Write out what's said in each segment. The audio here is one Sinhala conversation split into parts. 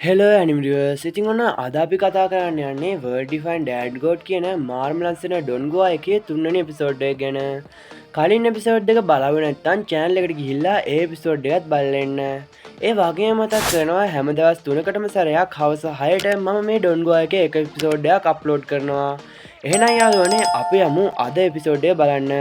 හෙලෝ ඇනිමිරියර්ස් ඉතින් ඔන්න අද අපි කතා කරන්න යන්නේ වර්ඩ් ඩිෆයින් ඩෑඩ් ගෝඩ් කියන මාර්ම ලස්සන ඩොන්ගවා එකේ තුන්වැනි එපිසෝඩ් එක ගැන. කලින් එපිසෝඩ් එක බලව නැත්තම් channel එකට ගිහිල්ලා ඒ එපිසෝඩ් එකත් බලන්න. ඒ වගේම මතක් කරනවා හැම දවස් 3කටම සැරයක් හවස 6ට මම මේ ඩොන්ගවා එකේ එක එපිසෝඩ් එකක් අප්ලෝඩ් කරනවා. එහෙනම් යාළුවනේ අපි යමු අද එපිසෝඩ් එක බලන්න.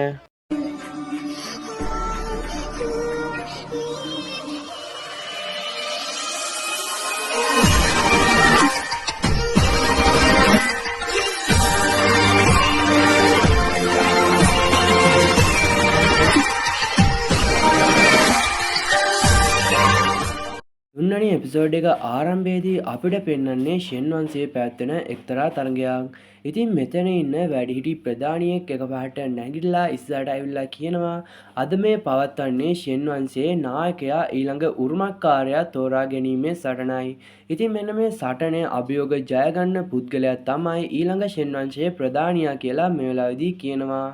තුන්වැනි එපිසෝඩ් එක ආරම්භයේදී අපිට පෙන්වන්නේ ෂෙන් වංශයේ පැවැත්වෙන එක්තරා තරගයක්. ඉතින් මෙතන ඉන්න වැඩිහිටි ප්‍රධානියෙක් එකපාරට නැගිටලා ඉස්සරහට ඇවිල්ලා කියනවා අද මේ පවත්වන්නේ ෂෙන් වංශයේ නායකයා ඊළඟ උරුමකාරයා තෝරා ගැනීමේ සටනයි. ඉතින් මෙන්න මේ සටනේ අභියෝග ජය ගන්න පුද්ගලයා තමයි ඊළඟ ෂෙන් වංශයේ ප්‍රධානියා කියලා මේ වෙලාවේදී කියනවා.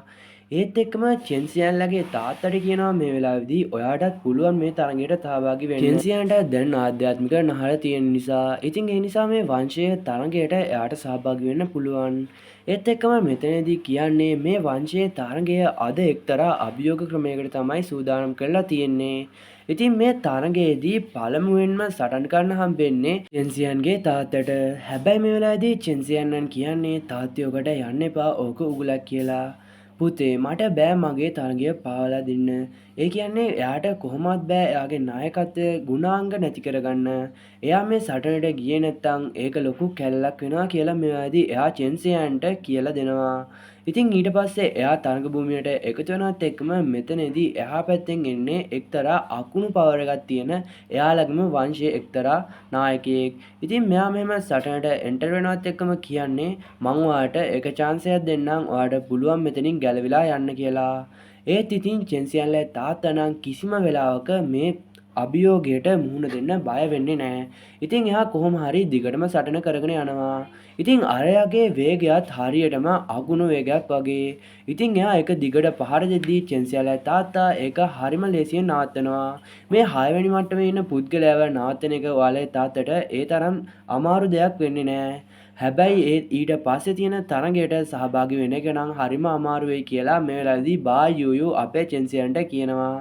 ඒත් එක්කම චෙන්සියන්ලගේ තාත්තට කියනවා මේ වෙලාවේදී ඔයාටත් පුළුවන් මේ තරගයට සහභාගී වෙන්න. චෙන්සියන්ට දැන් ආධ්‍යාත්මික නහර තියෙන නිසා ඉතින් ඒ නිසා මේ වංශයේ තරගයට එයාට සහභාගී වෙන්න පුළුවන්. ඒත් එක්කම මෙතනදී කියන්නේ මේ වංශයේ තරගය අද එක්තරා අභියෝග ක්‍රමයකට තමයි සූදානම් කරලා තියෙන්නේ. ඉතින් මේ තරගයේදී පළමුවෙන්ම සටන් කරන්න හම්බෙන්නේ චෙන්සියන්ගේ තාත්තට. හැබැයි මේ වෙලාවේදී චෙන්සියන්න් කියන්නේ තාත්තේ ඔකට යන්න එපා ඕක උගුලක් කියලා. පුතේ මට බෑ මගේ තරගය පාවලා දෙන්න. ඒ කියන්නේ එයාට කොහොමත් බෑ එයාගේ නායකත්වයේ ගුණාංග නැති කරගන්න. එයා මේ සටනට ගියේ නැත්තම් ඒක ලොකු කැල්ලක් වෙනවා කියලා මෙයාදී එයා චෙන්සියන්ට කියලා දෙනවා. ඉතින් ඊට පස්සේ එයා තරග භූමියට එකතු වෙනවත් එක්කම මෙතනදී එහා පැත්තෙන් එන්නේ එක්තරා අකුණු පවර් එකක් තියෙන එයාලගේම වංශයේ එක්තරා නායකයෙක්. ඉතින් මෙයා මෙහෙම සටනට එන්ටර් වෙනවත් එක්කම කියන්නේ මං ඔයාට එක chance එකක් දෙන්නම් ඔයාට පුළුවන් මෙතනින් ගැලවිලා යන්න කියලා. ඒත් ඉතින් චෙන්සියන්ලා තාත්තා නම් කිසිම වෙලාවක මේ අභියෝගයට මුහුණ දෙන්න බය වෙන්නේ නැහැ. ඉතින් එයා කොහොම හරි දිගටම සටන කරගෙන යනවා. ඉතින් අරයාගේ වේගයත් හරියටම අගුණ වේගයක් වගේ. ඉතින් එයා එක දිගට පහර දෙද්දී චෙන්සියන්ලා තාත්තා ඒක හරිම ලේසියෙන් නවත්තනවා. මේ 6 වෙනි මට්ටමේ ඉන්න පුද්ගලයාව නවත්තන එක ඔයාලේ තාත්තට ඒ තරම් අමාරු දෙයක් වෙන්නේ නැහැ. හැබැයි ඊට පස්සේ තියෙන තරගයට සහභාගී වෙන එක නම් හරිම අමාරු වෙයි කියලා මේ වෙලාවේදී බායුයු අපේ චෙන්සියන්ට කියනවා.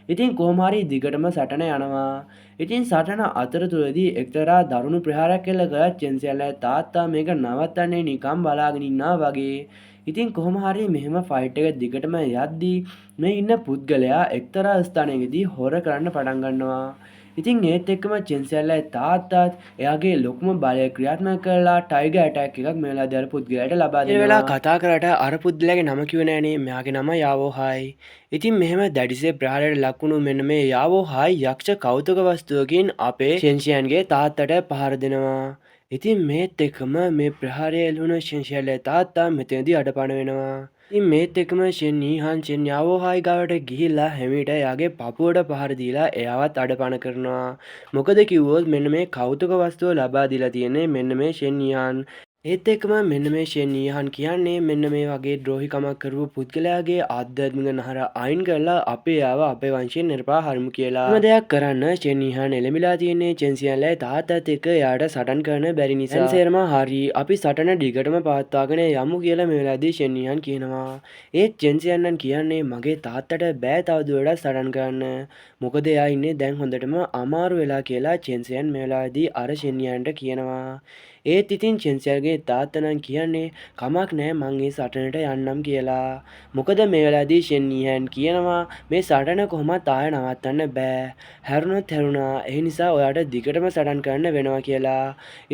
ඉතින් කොහොම හරි දිගටම සටන යනවා. ඉතින් සටන අතරතුරදී එක්තරා දරුණු ප්‍රහාරයක් එල්ල කළා චෙන්සියන්ලා තාත්තා මේක නවත්තන්නේ නිකම් බලාගෙන ඉන්නා වගේ. ඉතින් කොහොම හරි මෙහෙම ෆයිට් එක දිගටම යද්දී මේ ඉන්න පුද්ගලයා එක්තරා ස්ථානයකදී හොර කරන්න පටන් ගන්නවා. ඉතින් ඒත් එක්කම චෙන්සියන්ලා තාත්තාත් එයාගේ ලොකුම බලය ක්‍රියාත්මක කරලා ටයිගර් ඇටැක් එකක් මේ වෙලාවේදී අර පුද්ගලයාට ලබා දෙනවා. ඒ වෙලාව කතා කරාට අර පුද්ගලයාගේ නම කිව්වේ නෑනේ. මෙයාගේ නම යාවෝහායි. ඉතින් මෙහෙම දැඩිසේ ප්‍රහාරයට ලක්වුණු මෙන්න මේ යාවෝහායි යක්ෂ කෞතුක වස්තුවකින් අපේ චෙන්සියන්ගේ තාත්තට පහර දෙනවා. ඉතින් මේත් එක්කම මේ ප්‍රහාරය එල්ලුණු චෙන්සියන්ලා තාත්තා මෙතනදී අඩපණ වෙනවා. ඉතින් මේත් එක්කම ෂෙන් නීහාන් ෂෙන් යාවෝහායි ගාවට ගිහිල්ලා හැමීට එයාගේ පපුවට පහර දීලා එයාවත් අඩපණ කරනවා. මොකද කිව්වොත් මෙන්න මේ කෞතුක වස්තුව ලබා දීලා තියෙන්නේ මෙන්න මේ ෂෙන් නීහාන්. ඒත් එක්කම මෙන්න මේ ෂෙන් නීහාන් කියන්නේ මෙන්න මේ වගේ ද්‍රෝහිකමක් කරපු පුද්ගලයාගේ ආධ්‍යාත්මික නහර අයින් කරලා අපේ යාව අපේ වංශයෙන් නිර්පා හරිමු කියලා. මේ දෙයක් කරන්න ෂෙන් නීහාන් එළඹිලා තියෙන්නේ චෙන්සියන්ලා තාත්තත් එක්ක එයාට සටන් කරන්න බැරි නිසා. එන්සර්ම හරි අපි සටන දිගටම පවත්වාගෙන යමු කියලා මේ වෙලාවේදී ෂෙන් නීහාන් කියනවා. ඒත් චෙන්සියන්න් කියන්නේ මගේ තාත්තට බෑ තවදුරටත් සටන් කරන්න. මොකද එයා ඉන්නේ දැන් හොඳටම අමාරු වෙලා කියලා චෙන්සියන් මේ වෙලාවේදී අර ෂෙන් නීහාන්ට කියනවා. ඒත් ඉතින් චෙන්සියන්ගේ තාත්තා නම් කියන්නේ කමක් නෑ මං ඒ සටනට යන්නම් කියලා. මොකද මේ වෙලාවේදී ෂෙන් නීහාන් කියනවා මේ සටන කොහොමත් ආයෙ නවත්තන්න බෑ. හැරුණොත් හැරුණා. ඒ නිසා ඔයාට දිගටම සටන් කරන්න වෙනවා කියලා.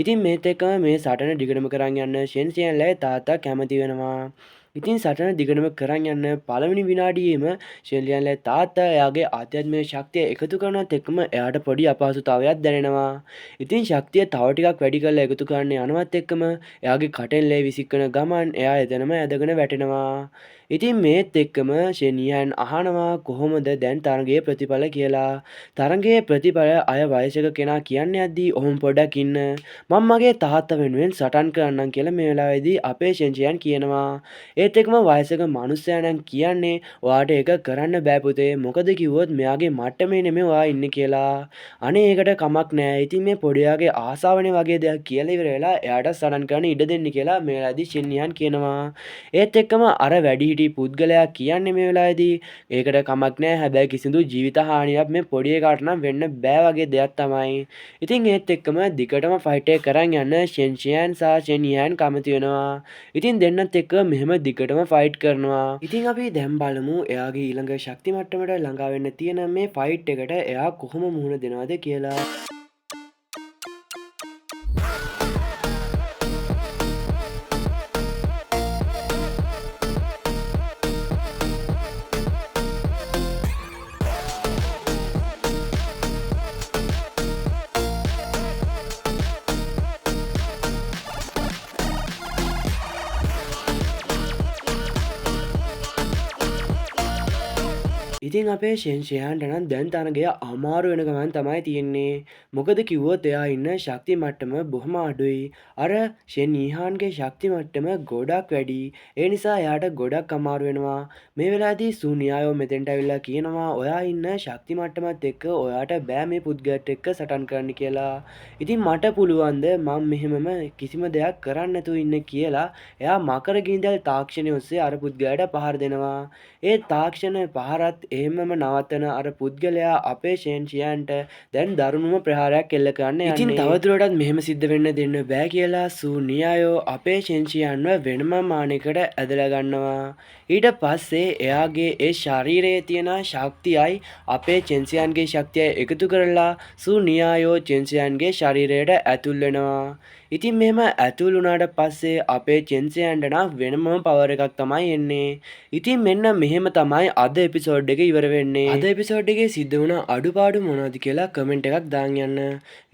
ඉතින් මේත් එක්කම මේ සටන දිගටම කරන් යන්න චෙන්සියන්ලා තාත්තා කැමති වෙනවා. ඉතින් සටන දිගටම කරන් යන්න පළවෙනි විනාඩියේම ෂෙන්ලියන්ලා තාත්තා එයාගේ ආධ්‍යාත්මික ශක්තිය එකතු කරනවත් එක්කම එයාට පොඩි අපහසුතාවයක් දැනෙනවා. ඉතින් ශක්තිය තව ටිකක් වැඩි කරලා එකතු කරන්න යනවත් එක්කම එයාගේ කටෙන් ලේ විසිකන ගමන් එයා එතනම ඇදගෙන වැටෙනවා. ඉතින් මේත් එක්කම ෂෙන්යන් අහනවා කොහොමද දැන් තරගයේ ප්‍රතිඵල කියලා. තරගයේ ප්‍රතිඵල අය වයසක කෙනා කියන්න යද්දී ඔහොම පොඩ්ඩක් ඉන්න. මම මගේ තාත්තා වෙනුවෙන් සටන් කරන්නම් කියලා මේ වෙලාවේදී අපේ ෂෙන්ෂියන් කියනවා. ඒත් එක්කම වයසක මිනිස්සයා නම් කියන්නේ ඔයාට ඒක කරන්න බෑ පුතේ. මොකද කිව්වොත් මෙයාගේ මට්ටමේ නෙමෙයි ඔයා ඉන්නේ කියලා. අනේ ඒකට කමක් නෑ. ඉතින් මේ පොඩියාගේ ආසාවනේ වගේ දෙයක් කියලා ඉවර වෙලා එයාට සටන් කරන්න ඉඩ දෙන්න කියලා මේ වෙලාවේදී ෂෙන්යන් කියනවා. ඒත් එක්කම අර වැඩිහිටි පුද්ගලයා කියන්නේ මේ වෙලාවේදී ඒකට කමක් නෑ. හැබැයි කිසිදු ජීවිත හානියක් මේ පොඩි එකාට නම් වෙන්න බෑ වගේ දෙයක් තමයි. ඉතින් ඒත් එක්කම දිගටම ෆයිට් එක කරන් යන්න ෂෙන්ෂියන් සහ ෂෙන්යන් කැමති වෙනවා. ඉතින් දෙන්නත් එක්ක මෙහෙම දිගටම ෆයිට් කරනවා. ඉතින් අපි දැන් බලමු එයාගේ ඊළඟ ශක්ති මට්ටමට ළඟා වෙන්න තියෙන මේ ෆයිට් එකට එයා කොහොම මුහුණ දෙනවද කියලා. ඉතින් අපේ ෂෙන්ෂියන්ට නම් දැන් තරගය අමාරු වෙන ගමන් තමයි තියෙන්නේ. මොකද කිව්වොත් එයා ඉන්න ශක්ති මට්ටම බොහොම අඩුයි. අර ෂෙන් ඊහාන්ගේ ශක්ති මට්ටම ගොඩක් වැඩි. ඒ නිසා එයාට ගොඩක් අමාරු වෙනවා. මේ වෙලාවේදී සූනියායෝ මෙතෙන්ට ඇවිල්ලා කියනවා ඔයා ඉන්න ශක්ති මට්ටමත් එක්ක ඔයාට බෑ මේ පුද්ගලයාට එක්ක සටන් කරන්න කියලා. ඉතින් මට පුළුවන්ද මම මෙහෙමම කිසිම දෙයක් කරන්න නැතුව ඉන්න කියලා එයා මකර ගින්දල් තාක්ෂණය ඔස්සේ අර පුද්ගලයාට පහර දෙනවා. ඒ තාක්ෂණ පහරත් එහෙමම නවත්තන අර පුද්ගලයා අපේ ෂෙන්ෂියන්ට දැන් දරුණුම ප්‍රහාරයක් එල්ල කරන්න යන්නේ. ඉතින් තවදුරටත් මෙහෙම සිද්ධ වෙන්න දෙන්න බෑ කියලා සූනියායෝ අපේ ෂෙන්ෂියන්ව වෙනම මානෙකට ඇදලා ගන්නවා. ඊට පස්සේ එයාගේ ඒ ශරීරයේ තියෙන ශක්තියයි අපේ චෙන්සියන්ගේ ශක්තියයි එකතු කරලා සූනියායෝ චෙන්සියන්ගේ ශරීරයට ඇතුල් වෙනවා. ඉතින් මෙහෙම ඇතුල් වුණාට පස්සේ අපේ චෙන්සියන්ට නම් වෙනම පවර් එකක් තමයි එන්නේ. ඉතින් මෙන්න මෙහෙම තමයි අද එපිසෝඩ් එක ඉවර වෙන්නේ. අද එපිසෝඩ් එකේ සිද්ධ වුණ අඩුපාඩු මොනවද කියලා කමෙන්ට් එකක් දාන්න යන්න.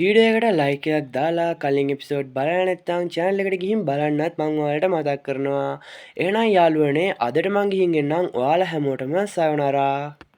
වීඩියෝ එකට ලයික් එකක් දාලා කලින් එපිසෝඩ් බලලා නැත්නම් channel එකට ගිහින් බලන්නත් මම ඔයාලට මතක් කරනවා. එහෙනම් යාළුවනේ අදට මං ගිහින් එන්නම්. ඔයාලා හැමෝටම සයෝනාරා.